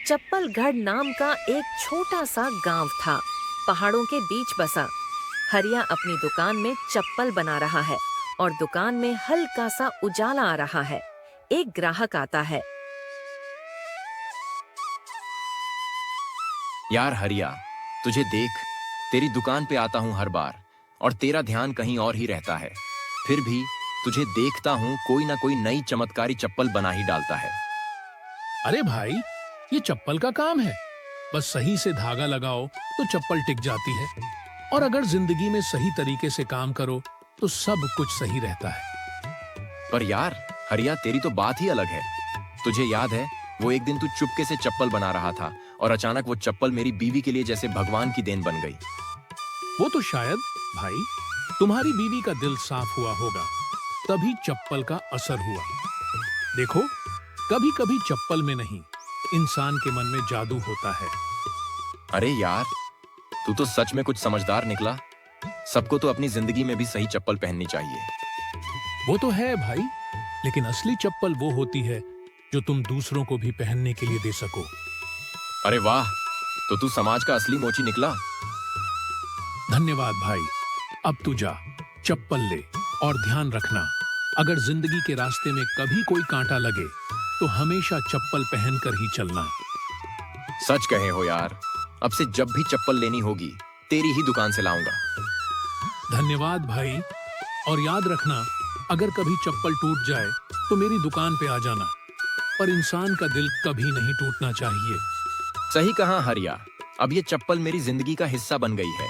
चप्पलगढ़ नाम का एक छोटा सा गांव था, पहाड़ों के बीच बसा। हरिया अपनी दुकान में चप्पल बना रहा है और दुकान में हल्का सा उजाला आ रहा है। एक ग्राहक आता है। यार हरिया, तुझे देख, तेरी दुकान पे आता हूँ हर बार और तेरा ध्यान कहीं और ही रहता है। फिर भी तुझे देखता हूँ कोई ना कोई नई चमत्कारी चप्पल बना ही डालता है। अरे भाई, ये चप्पल का काम है। बस सही से धागा लगाओ तो चप्पल टिक जाती है, और अगर जिंदगी में सही तरीके से काम करो तो सब कुछ सही रहता है। पर यार हरिया, तेरी तो बात ही अलग है। तुझे याद है वो एक दिन तू चुपके से चप्पल बना रहा था और अचानक वो चप्पल मेरी बीवी के लिए जैसे भगवान की देन बन गई। वो तो शायद भाई तुम्हारी बीवी का दिल साफ हुआ होगा, तभी चप्पल का असर हुआ। देखो, कभी कभी चप्पल में नहीं, इंसान के मन में जादू होता है। अरे यार, तू तो सच में कुछ समझदार निकला। सबको तो अपनी जिंदगी में भी सही चप्पल पहननी चाहिए। वो तो है भाई, लेकिन असली चप्पल वो होती है जो तुम दूसरों को भी पहनने के लिए दे सको। अरे वाह, तो तू समाज का असली मोची निकला। धन्यवाद भाई। अब तू जा, चप्पल ले, और ध्यान रखना, अगर जिंदगी के रास्ते में कभी कोई कांटा लगे तो हमेशा चप्पल पहनकर ही चलना। सच कहे हो यार, अब से जब भी चप्पल लेनी होगी तेरी ही दुकान से लाऊंगा। धन्यवाद भाई, और याद रखना, अगर कभी चप्पल टूट जाए तो मेरी दुकान पे आ जाना, पर इंसान का दिल कभी नहीं टूटना चाहिए। सही कहा हरिया, अब ये चप्पल मेरी जिंदगी का हिस्सा बन गई है।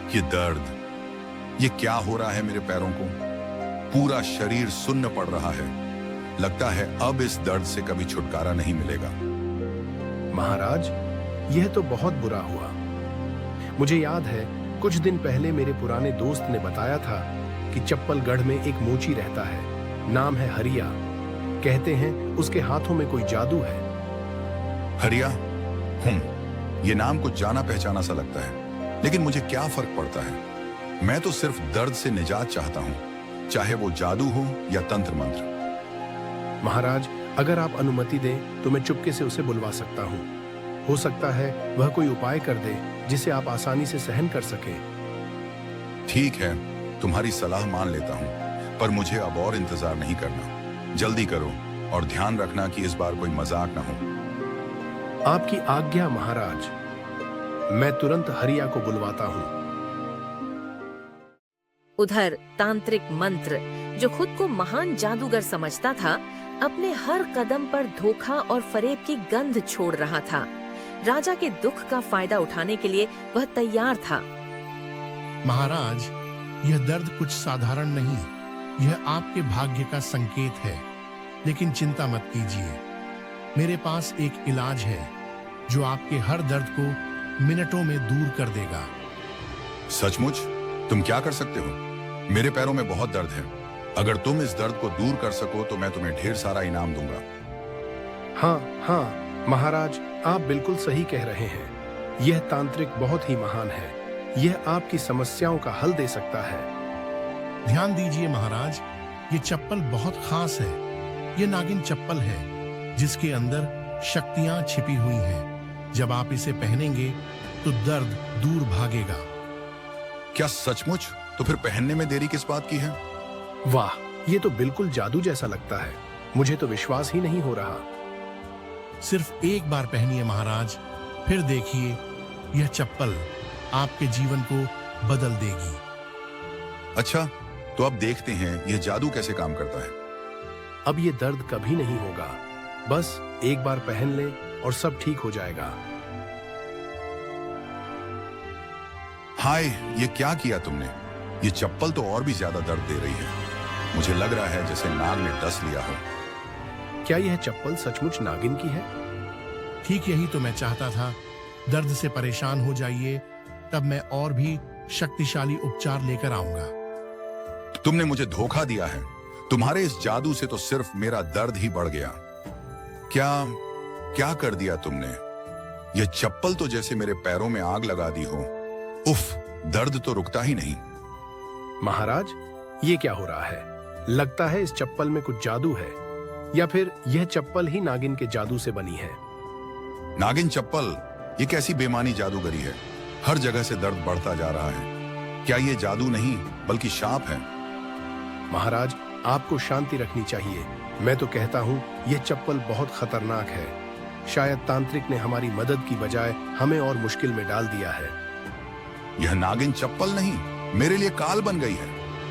ये दर्द, ये क्या हो रहा है मेरे पैरों को? पूरा शरीर सुन्न पड़ रहा है। लगता है अब इस दर्द से कभी छुटकारा नहीं मिलेगा। महाराज, यह तो बहुत बुरा हुआ। मुझे याद है, कुछ दिन पहले मेरे पुराने दोस्त ने बताया था कि चप्पलगढ़ में एक मोची रहता है, नाम है हरिया। कहते हैं उसके हाथों में कोई जादू है। हरिया? ये नाम कुछ जाना पहचाना सा लगता है, लेकिन मुझे क्या फर्क पड़ता है? मैं तो सिर्फ दर्द से निजात चाहता हूं, चाहे वो जादू हो या तंत्र मंत्र। महाराज, अगर आप अनुमति दें तो मैं चुपके से उसे बुलवा सकता हूं। हो सकता है वह कोई उपाय कर दे जिसे आप आसानी से सहन कर सकें। ठीक है, तुम्हारी सलाह मान लेता हूं, पर मुझे अब और इंतजार नहीं करना। जल्दी करो और ध्यान रखना कि इस बार कोई मजाक ना हो। आपकी आज्ञा महाराज। मैं तुरंत हरिया को बुलवाता हूं। उधर तांत्रिक मंत्र, जो खुद को महान जादूगर समझता था, अपने हर कदम पर धोखा और फरेब की गंध छोड़ रहा था। राजा के दुख का फायदा उठाने के लिए वह तैयार था। महाराज, यह दर्द कुछ साधारण नहीं, यह आपके भाग्य का संकेत है। लेकिन चिंता मत कीजिए, मेरे पास एक इलाज है जो आपके हर दर्द को मिनटों में दूर कर देगा। सचमुच? तुम क्या कर सकते हो? मेरे पैरों में बहुत दर्द है। अगर तुम इस दर्द को दूर कर सको तो मैं तुम्हें ढेर सारा इनाम दूंगा। हाँ, महाराज, आप बिल्कुल सही कह रहे हैं। यह तांत्रिक बहुत ही महान है। यह आपकी समस्याओं का हल दे सकता है। ध्यान दीजिए महाराज, ये चप्पल बहुत खास है। ये नागिन चप्पल है जिसके अंदर शक्तियां छिपी हुई हैं। जब आप इसे पहनेंगे तो दर्द दूर भागेगा। क्या सचमुच? तो फिर पहनने में देरी किस बात की है? वाह, ये तो बिल्कुल जादू जैसा लगता है। मुझे तो विश्वास ही नहीं हो रहा। सिर्फ एक बार पहनिए महाराज, फिर देखिए, यह चप्पल आपके जीवन को बदल देगी। अच्छा, तो अब देखते हैं यह जादू कैसे काम करता है। अब ये दर्द कभी नहीं होगा। बस एक बार पहन ले और सब ठीक हो जाएगा। हाय, ये क्या किया तुमने? ये चप्पल तो और भी ज्यादा दर्द दे रही है। मुझे लग रहा है जैसे नाग ने डस लिया हो। क्या यह चप्पल सचमुच नागिन की है? ठीक यही तो मैं चाहता था। दर्द से परेशान हो जाइए, तब मैं और भी शक्तिशाली उपचार लेकर आऊंगा। तुमने मुझे धोखा दिया है। तुम्हारे इस जादू से तो सिर्फ मेरा दर्द ही बढ़ गया। क्या कर दिया तुमने? यह चप्पल तो जैसे मेरे पैरों में आग लगा दी हो। उफ, दर्द तो रुकता ही नहीं। महाराज, ये क्या हो रहा है? लगता है इस चप्पल में कुछ जादू है, या फिर यह चप्पल ही नागिन के जादू से बनी है। नागिन चप्पल, ये कैसी बेमानी जादूगरी है? हर जगह से दर्द बढ़ता जा रहा है। क्या ये जादू नहीं बल्कि शाप है? महाराज, आपको शांति रखनी चाहिए। मैं तो कहता हूँ यह चप्पल बहुत खतरनाक है। शायद तांत्रिक ने हमारी मदद की बजाय हमें और मुश्किल में डाल दिया है। यह नागिन चप्पल नहीं, मेरे लिए काल बन गई है।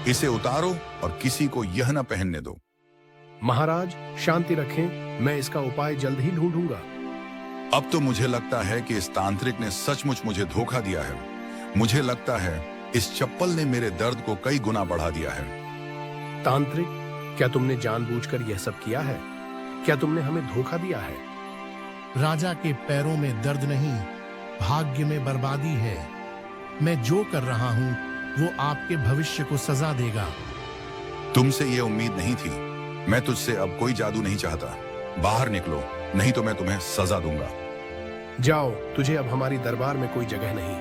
इसे उतारो और किसी को यह न पहनने दो। महाराज, शांति रखें, मैं इसका उपाय जल्द ही ढूंढूंगा। अब तो मुझे लगता है कि इस तांत्रिक ने सचमुच मुझे धोखा दिया है। मुझे लगता है इस चप्पल ने मेरे दर्द को कई गुना बढ़ा दिया है। तांत्रिक, क्या तुमने जानबूझकर यह सब किया है? क्या तुमने हमें धोखा दिया है? राजा के पैरों में दर्द नहीं, भाग्य में बर्बादी है। मैं जो कर रहा हूँ वो आपके भविष्य को सजा देगा। तुमसे यह उम्मीद नहीं थी। मैं तुझसे अब कोई जादू नहीं चाहता। बाहर निकलो, नहीं तो मैं तुम्हें सजा दूंगा। जाओ, तुझे अब हमारी दरबार में कोई जगह नहीं।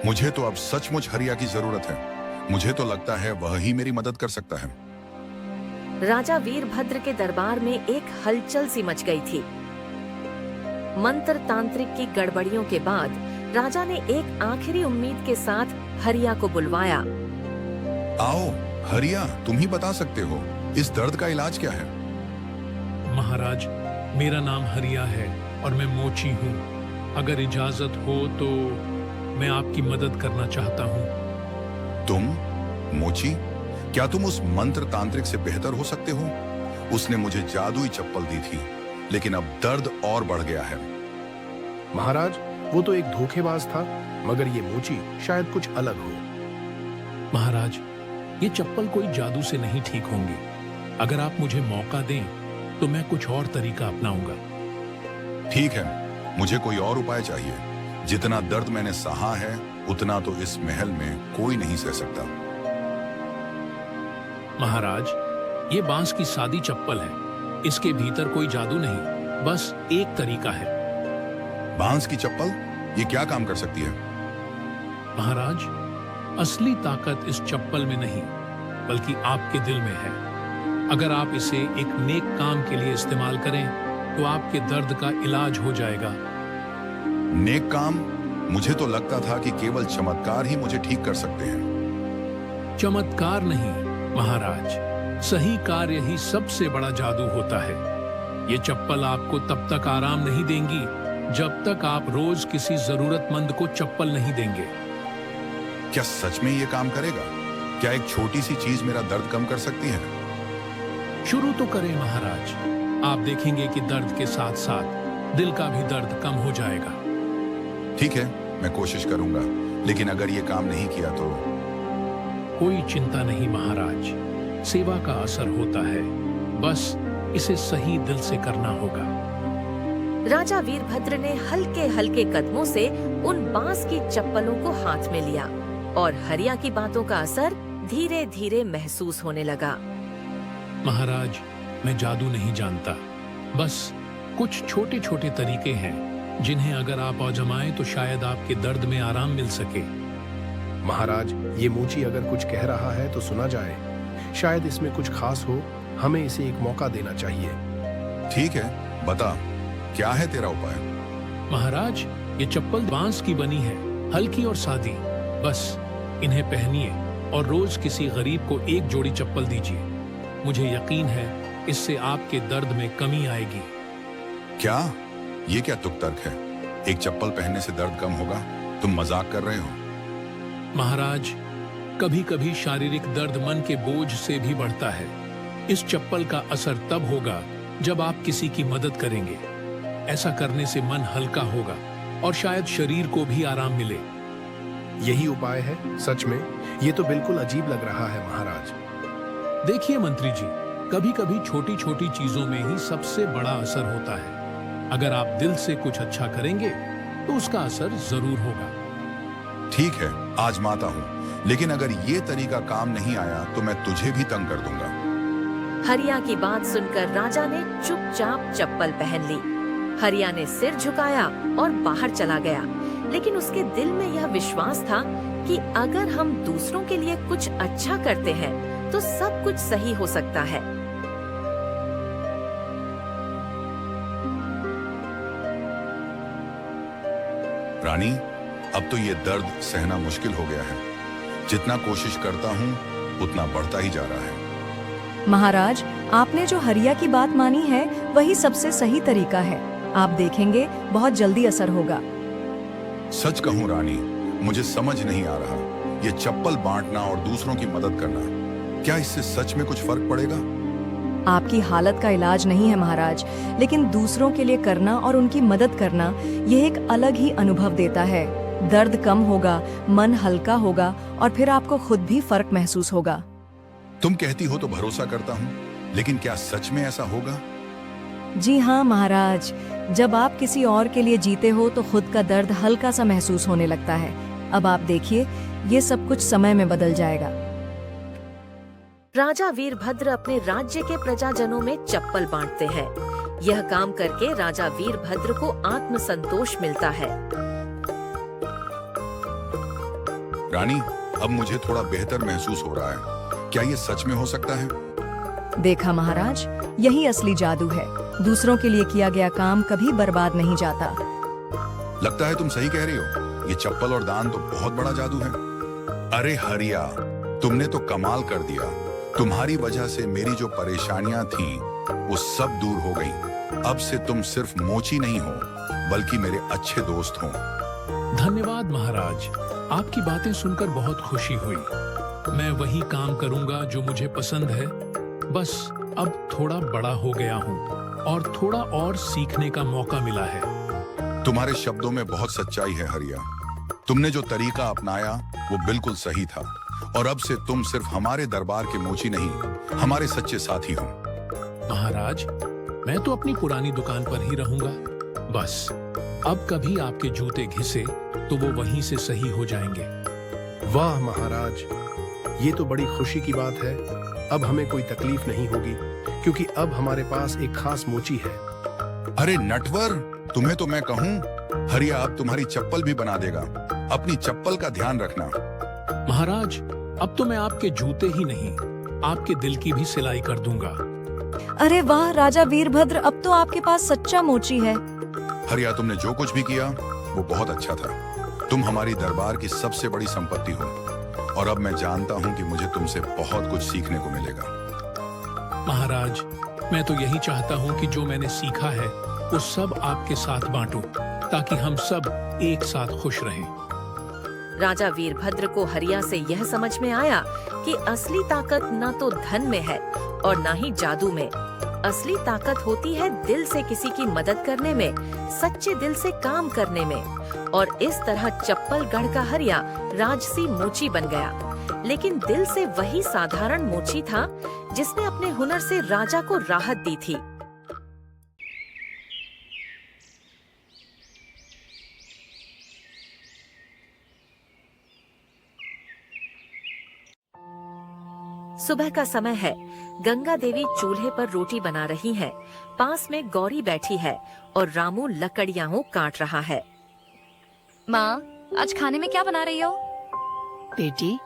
मुझे तो अब सचमुच हरिया की जरूरत है। मुझे तो लगता है वह ही मेरी मदद कर सकता है। राजा वीरभद्र के दरबार में एक हलचल सी मच गई थी। मंत्र तांत्रिक की गड़बड़ियों के बाद राजा ने एक आखिरी उम्मीद के साथ हरिया को बुलवाया। आओ हरिया, तुम ही बता सकते हो इस दर्द का इलाज क्या है। महाराज, मेरा नाम हरिया है और मैं मोची हूँ। अगर इजाजत हो तो मैं आपकी मदद करना चाहता हूँ। तुम मोची? क्या तुम उस मंत्र तांत्रिक से बेहतर हो सकते हो? उसने मुझे जादुई चप्पल दी थी, लेकिन अब दर्द और बढ़ गया है। महाराज, वो तो एक धोखेबाज था, मगर ये मोची शायद कुछ अलग हो। महाराज, ये चप्पल कोई जादू से नहीं ठीक होंगी। अगर आप मुझे मौका दें तो मैं कुछ और तरीका अपनाऊंगा। ठीक है, मुझे कोई और उपाय चाहिए। जितना दर्द मैंने सहा है उतना तो इस महल में कोई नहीं सह सकता। महाराज, ये बांस की सादी चप्पल है। इसके भीतर कोई जादू नहीं, बस एक तरीका है। बांस की चप्पल, ये क्या काम कर सकती है? महाराज, असली ताकत इस चप्पल में नहीं बल्कि आपके दिल में है। अगर आप इसे एक नेक काम के लिए इस्तेमाल करें तो आपके दर्द का इलाज हो जाएगा। नेक काम? मुझे तो लगता था कि केवल चमत्कार ही मुझे ठीक कर सकते हैं। चमत्कार नहीं महाराज, सही कार्य ही सबसे बड़ा जादू होता है। ये चप्पल आपको तब तक आराम नहीं देंगी जब तक आप रोज किसी जरूरतमंद को चप्पल नहीं देंगे। क्या सच में ये काम करेगा? क्या एक छोटी सी चीज मेरा दर्द कम कर सकती है? शुरू तो करें महाराज, आप देखेंगे कि दर्द के साथ साथ दिल का भी दर्द कम हो जाएगा। ठीक है, मैं कोशिश करूंगा, लेकिन अगर ये काम नहीं किया तो? कोई चिंता नहीं महाराज, सेवा का असर होता है, बस इसे सही दिल से करना होगा। राजा वीरभद्र ने हल्के हल्के कदमों से उन बांस की चप्पलों को हाथ में लिया और हरिया की बातों का असर धीरे धीरे महसूस होने लगा। महाराज, मैं जादू नहीं जानता, बस कुछ छोटे छोटे तरीके हैं जिन्हें अगर आप आजमाएं तो शायद आपके दर्द में आराम मिल सके। महाराज, ये मोची अगर कुछ कह रहा है तो सुना जाए। शायद इसमें कुछ खास हो, हमें इसे एक मौका देना चाहिए। ठीक है, बता, क्या है तेरा उपाय? महाराज, ये चप्पल बांस की बनी है, हल्की और सादी। बस इन्हें पहनिए और रोज किसी गरीब को एक जोड़ी चप्पल दीजिए। मुझे यकीन है इससे आपके दर्द में कमी आएगी। क्या? ये क्या तुक तर्क है? एक चप्पल पहनने से दर्द कम होगा? तुम मजाक कर रहे हो? महाराज, कभी कभी शारीरिक दर्द मन के बोझ से भी बढ़ता है। इस चप्पल का असर तब होगा जब आप किसी की मदद करेंगे। ऐसा करने से मन हल्का होगा और शायद शरीर को भी आराम मिले। यही उपाय है? सच में ये तो बिल्कुल अजीब लग रहा है महाराज। देखिए मंत्री जी, कभी कभी छोटी छोटी चीजों में ही सबसे बड़ा असर होता है। अगर आप दिल से कुछ अच्छा करेंगे तो उसका असर जरूर होगा। ठीक है, आजमाता हूँ, लेकिन अगर ये तरीका काम नहीं आया तो मैं तुझे भी तंग कर दूंगा। हरिया की बात सुनकर राजा ने चुपचाप चप्पल पहन ली। हरिया ने सिर झुकाया और बाहर चला गया, लेकिन उसके दिल में यह विश्वास था कि अगर हम दूसरों के लिए कुछ अच्छा करते हैं तो सब कुछ सही हो सकता है। रानी, अब तो ये दर्द सहना मुश्किल हो गया है। जितना कोशिश करता हूँ उतना बढ़ता ही जा रहा है। महाराज, आपने जो हरिया की बात मानी है वही सबसे सही तरीका है। आप देखेंगे बहुत जल्दी असर होगा। सच कहूँ रानी, मुझे समझ नहीं आ रहा, ये चप्पल बांटना और दूसरों की मदद करना, क्या इससे सच में कुछ फर्क पड़ेगा? आपकी हालत का इलाज नहीं है महाराज, लेकिन दूसरों के लिए करना और उनकी मदद करना यह एक अलग ही अनुभव देता है। दर्द कम होगा, मन हल्का होगा और फिर आपको खुद भी फर्क महसूस होगा। तुम कहती हो तो भरोसा करता हूँ, लेकिन क्या सच में ऐसा होगा? जी हाँ महाराज, जब आप किसी और के लिए जीते हो तो खुद का दर्द हल्का सा महसूस होने लगता है। अब आप देखिए, ये सब कुछ समय में बदल जाएगा। राजा वीरभद्र अपने राज्य के प्रजाजनों में चप्पल बांटते हैं। यह काम करके राजा वीरभद्र को आत्मसंतोष मिलता है। रानी, अब मुझे थोड़ा बेहतर महसूस हो रहा है। क्या ये सच में हो सकता है? देखा महाराज, यही असली जादू है। दूसरों के लिए किया गया काम कभी बर्बाद नहीं जाता। लगता है तुम सही कह रही हो। ये चप्पल और दान तो बहुत बड़ा जादू है। अरे हरिया, तुमने तो कमाल कर दिया। तुम्हारी वजह से मेरी जो परेशानियां थी वो सब दूर हो गई। अब से तुम सिर्फ मोची नहीं हो, बल्कि मेरे अच्छे दोस्त हो। धन्यवाद महाराज, आपकी बातें सुनकर बहुत खुशी हुई। मैं वही काम करूंगा जो मुझे पसंद है। बस अब थोड़ा बड़ा हो गया हूँ और थोड़ा और सीखने का मौका मिला है। तुम्हारे शब्दों में बहुत सच्चाई है हरिया। तुमने जो तरीका अपनाया वो बिल्कुल सही था, और अब से तुम सिर्फ हमारे दरबार के मोची नहीं, हमारे सच्चे साथी हो। महाराज, मैं तो अपनी पुरानी दुकान पर ही रहूंगा। बस अब कभी आपके जूते घिसे तो वो वहीं से सही हो जाएंगे। वाह महाराज, ये तो बड़ी खुशी की बात है। अब हमें कोई तकलीफ नहीं होगी, क्योंकि अब हमारे पास एक खास मोची है। अरे नटवर, तुम्हें तो मैं कहूँ, हरिया अब तुम्हारी चप्पल भी बना देगा। अपनी चप्पल का ध्यान रखना। महाराज, अब तो मैं आपके जूते ही नहीं, आपके दिल की भी सिलाई कर दूंगा। अरे वाह राजा वीरभद्र, अब तो आपके पास सच्चा मोची है। हरिया, तुमने जो कुछ भी किया वो बहुत अच्छा था। तुम हमारी दरबार की सबसे बड़ी संपत्ति हो, और अब मैं जानता हूँ कि मुझे तुमसे बहुत कुछ सीखने को मिलेगा। महाराज, मैं तो यही चाहता हूँ कि जो मैंने सीखा है वो सब आपके साथ बांटूं, ताकि हम सब एक साथ खुश रहें। राजा वीरभद्र को हरिया से यह समझ में आया कि असली ताकत न तो धन में है और न ही जादू में। असली ताकत होती है दिल से किसी की मदद करने में, सच्चे दिल से काम करने में। और इस तरह चप्पलगढ़ का हरिया राजसी मोची बन गया, लेकिन दिल से वही साधारण मोची था जिसने अपने हुनर से राजा को राहत दी थी। सुबह का समय है। गंगा देवी चूल्हे पर रोटी बना रही हैं। पास में गौरी बैठी है और रामू लकड़ियाँ काट रहा है। माँ, आज खाने में क्या बना रही हो? बेटी,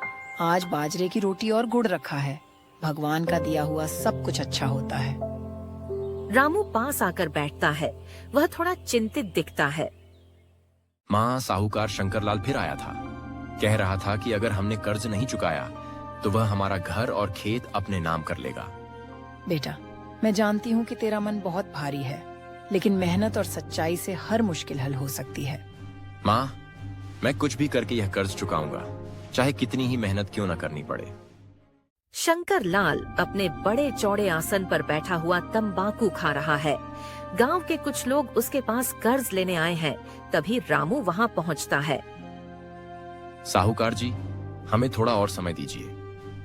आज बाजरे की रोटी और गुड़ रखा है। भगवान का दिया हुआ सब कुछ अच्छा होता है। रामू पास आकर बैठता है। वह थोड़ा चिंतित दिखता है। माँ, साहूकार शंकरलाल फिर आया था। कह रहा था कि अगर हमने कर्ज नहीं चुकाया तो वह हमारा घर और खेत अपने नाम कर लेगा। बेटा, मैं जानती हूँ कि तेरा मन बहुत भारी है, लेकिन मेहनत और सच्चाई से हर मुश्किल हल हो सकती है। माँ, मैं कुछ भी करके यह कर्ज चुकाऊंगा, चाहे कितनी ही मेहनत क्यों न करनी पड़े। शंकरलाल अपने बड़े चौड़े आसन पर बैठा हुआ तंबाकू खा रहा है। गांव के कुछ लोग उसके पास कर्ज लेने आए हैं। तभी रामू वहां पहुंचता है। साहूकार जी, हमें थोड़ा और समय दीजिए।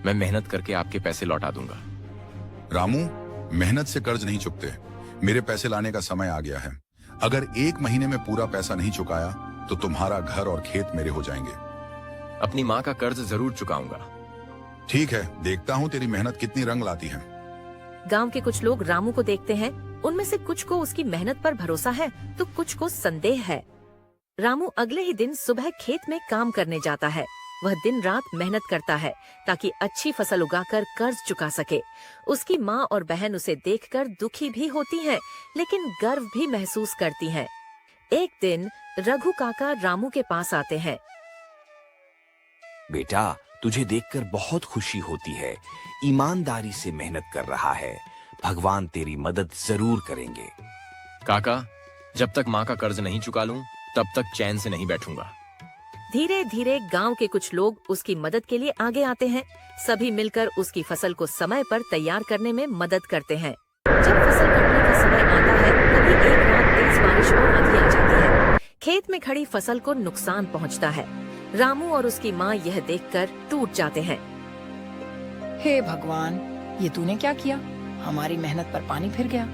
मैं मेहनत करके आपके पैसे लौटा दूंगा। रामू, मेहनत से कर्ज नहीं चुकते। मेरे पैसे लाने का समय आ गया है। अगर 1 महीने में पूरा पैसा नहीं चुकाया तो तुम्हारा घर और खेत मेरे हो जाएंगे। अपनी माँ का कर्ज जरूर चुकाऊंगा। ठीक है, देखता हूँ तेरी मेहनत कितनी रंग लाती है। गांव के कुछ लोग रामू को देखते हैं। उनमें से कुछ को उसकी मेहनत पर भरोसा है तो कुछ को संदेह है। रामू अगले ही दिन सुबह खेत में काम करने जाता है। वह दिन रात मेहनत करता है ताकि अच्छी फसल उगाकर कर्ज चुका सके। उसकी माँ और बहन उसे देखकर दुखी भी होती हैं, लेकिन गर्व भी महसूस करती हैं। एक दिन रघु काका रामू के पास आते हैं। बेटा, तुझे देखकर बहुत खुशी होती है। ईमानदारी से मेहनत कर रहा है। भगवान तेरी मदद जरूर करेंगे। काका, जब तक माँ का कर्ज नहीं चुका लूं, तब तक चैन से नहीं बैठूंगा। धीरे धीरे गांव के कुछ लोग उसकी मदद के लिए आगे आते हैं। सभी मिलकर उसकी फसल को समय पर तैयार करने में मदद करते हैं। जब फसल कटने का समय आता है, तभी एक रात तेज बारिश और आंधी आ जाती है। खेत में खड़ी फसल को नुकसान पहुंचता है। रामू और उसकी माँ यह देखकर टूट जाते हैं। हे भगवान, ये तूने क्या किया? हमारी मेहनत पर पानी फिर गया।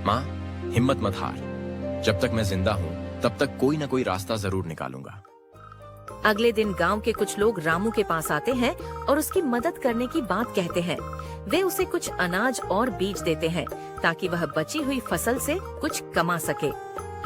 माँ, हिम्मत मत हार। जब तक मैं जिंदा हूँ, तब तक कोई न कोई रास्ता जरूर निकालूंगा। अगले दिन गांव के कुछ लोग रामू के पास आते हैं और उसकी मदद करने की बात कहते हैं। वे उसे कुछ अनाज और बीज देते हैं ताकि वह बची हुई फसल से कुछ कमा सके।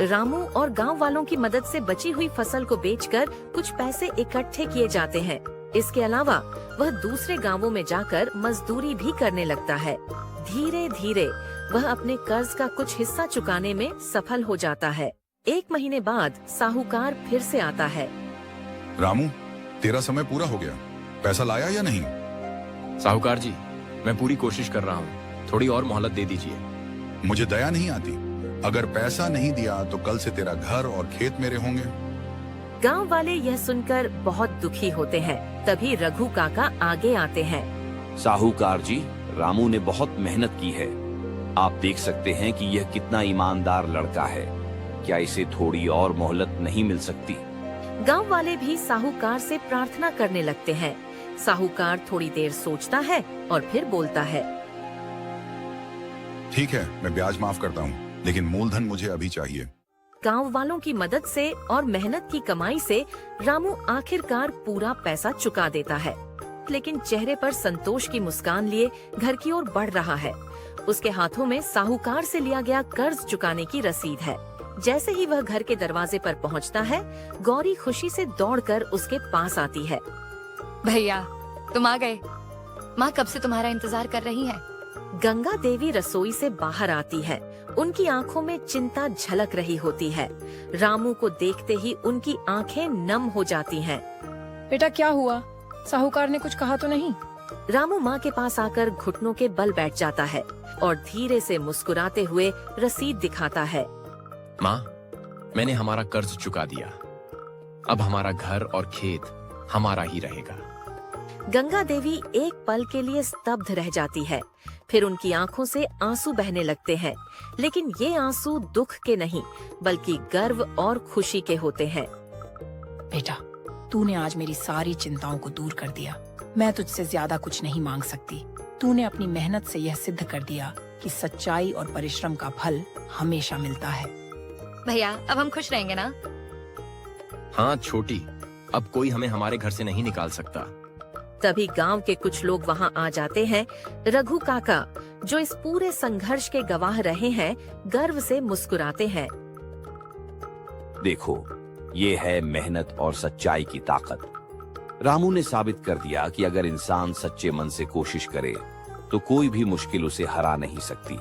रामू और गांव वालों की मदद से बची हुई फसल को बेचकर कुछ पैसे इकट्ठे किए जाते हैं। इसके अलावा वह दूसरे गांवों में जाकर मजदूरी भी करने लगता है। धीरे धीरे वह अपने कर्ज का कुछ हिस्सा चुकाने में सफल हो जाता है। 1 महीने बाद साहूकार फिर से आता है। रामू, तेरा समय पूरा हो गया। पैसा लाया या नहीं? साहूकार जी, मैं पूरी कोशिश कर रहा हूँ। थोड़ी और मोहलत दे दीजिए। मुझे दया नहीं आती। अगर पैसा नहीं दिया तो कल से तेरा घर और खेत मेरे होंगे। गांव वाले यह सुनकर बहुत दुखी होते हैं। तभी रघु काका आगे आते हैं। साहूकार जी, रामू ने बहुत मेहनत की है। आप देख सकते हैं कि यह कितना ईमानदार लड़का है। क्या इसे थोड़ी और मोहलत नहीं मिल सकती? गांव वाले भी साहूकार से प्रार्थना करने लगते हैं। साहूकार थोड़ी देर सोचता है और फिर बोलता है। ठीक है, मैं ब्याज माफ करता हूँ, लेकिन मूलधन मुझे अभी चाहिए। गांव वालों की मदद से और मेहनत की कमाई से रामू आखिरकार पूरा पैसा चुका देता है, लेकिन चेहरे पर संतोष की मुस्कान लिए घर की ओर बढ़ रहा है। उसके हाथों में साहूकार से लिया गया कर्ज चुकाने की रसीद है। जैसे ही वह घर के दरवाजे पर पहुंचता है, गौरी खुशी से दौड़कर उसके पास आती है। भैया, तुम आ गए। माँ कब से तुम्हारा इंतजार कर रही है। गंगा देवी रसोई से बाहर आती है। उनकी आंखों में चिंता झलक रही होती है। रामू को देखते ही उनकी आंखें नम हो जाती हैं। बेटा, क्या हुआ? साहूकार ने कुछ कहा तो नहीं? रामू माँ के पास आकर घुटनों के बल बैठ जाता है और धीरे से मुस्कुराते हुए रसीद दिखाता है। माँ, मैंने हमारा कर्ज चुका दिया। अब हमारा घर और खेत हमारा ही रहेगा। गंगा देवी एक पल के लिए स्तब्ध रह जाती है। फिर उनकी आंखों से आंसू बहने लगते हैं, लेकिन ये आंसू दुख के नहीं बल्कि गर्व और खुशी के होते हैं। बेटा, तूने आज मेरी सारी चिंताओं को दूर कर दिया। मैं तुझसे ज्यादा कुछ नहीं मांग सकती। तूने अपनी मेहनत से यह सिद्ध कर दिया कि सच्चाई और परिश्रम का फल हमेशा मिलता है। भैया, अब हम खुश रहेंगे ना? हाँ छोटी, अब कोई हमें हमारे घर से नहीं निकाल सकता। तभी गांव के कुछ लोग वहां आ जाते हैं। रघु काका, जो इस पूरे संघर्ष के गवाह रहे हैं, गर्व से मुस्कुराते हैं। देखो, ये है मेहनत और सच्चाई की ताकत। रामू ने साबित कर दिया कि अगर इंसान सच्चे मन से कोशिश करे तो कोई भी मुश्किल उसे हरा नहीं सकती।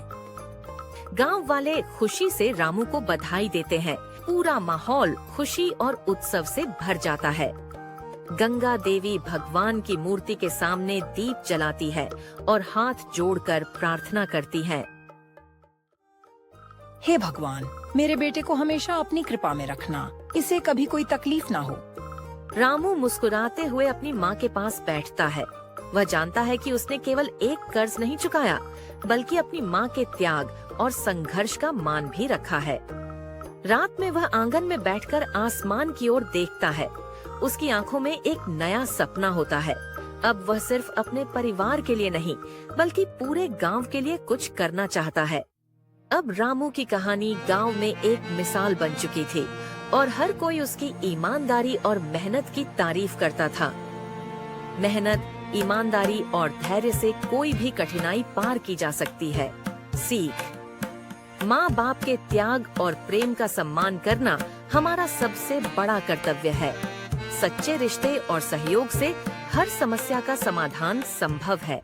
गांव वाले खुशी से रामू को बधाई देते हैं। पूरा माहौल खुशी और उत्सव से भर जाता है। गंगा देवी भगवान की मूर्ति के सामने दीप जलाती है और हाथ जोड़कर प्रार्थना करती है। हे भगवान, मेरे बेटे को हमेशा अपनी कृपा में रखना। इसे कभी कोई तकलीफ ना हो। रामू मुस्कुराते हुए अपनी माँ के पास बैठता है। वह जानता है कि उसने केवल एक कर्ज नहीं चुकाया, बल्कि अपनी माँ के त्याग और संघर्ष का मान भी रखा है। रात में वह आंगन में बैठकर आसमान की ओर देखता है। उसकी आंखों में एक नया सपना होता है। अब वह सिर्फ अपने परिवार के लिए नहीं, बल्कि पूरे गांव के लिए कुछ करना चाहता है। अब रामू की कहानी गांव में एक मिसाल बन चुकी थी और हर कोई उसकी ईमानदारी और मेहनत की तारीफ करता था। मेहनत, ईमानदारी और धैर्य से कोई भी कठिनाई पार की जा सकती है। सीख: माँ बाप के त्याग और प्रेम का सम्मान करना हमारा सबसे बड़ा कर्तव्य है। सच्चे रिश्ते और सहयोग से हर समस्या का समाधान संभव है।